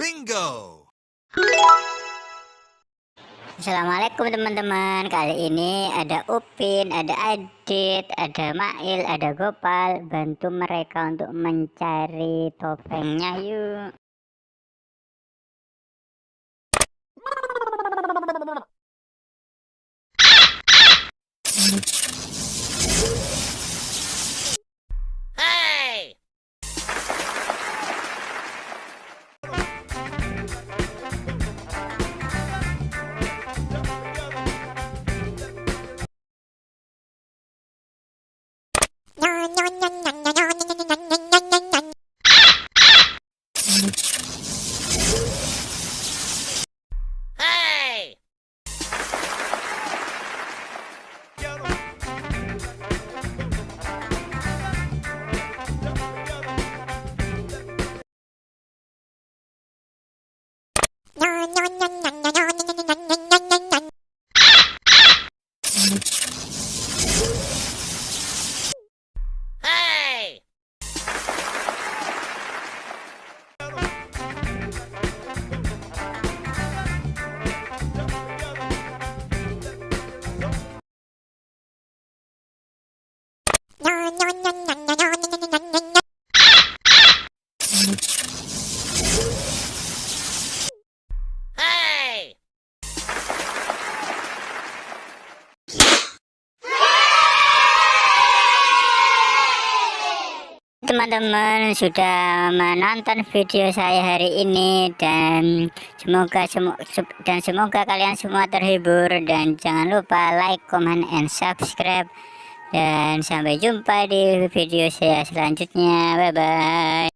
Bingo! Assalamualaikum teman-teman. Kali ini ada Upin, ada Adit, ada Mail, ada Gopal. Bantu mereka untuk mencari topengnya yuk. Hey! Hey! Hey! Hey! Teman-teman sudah menonton video saya hari ini dan semoga kalian semua terhibur, dan jangan lupa like, comment, and subscribe, dan sampai jumpa di video saya selanjutnya. Bye bye.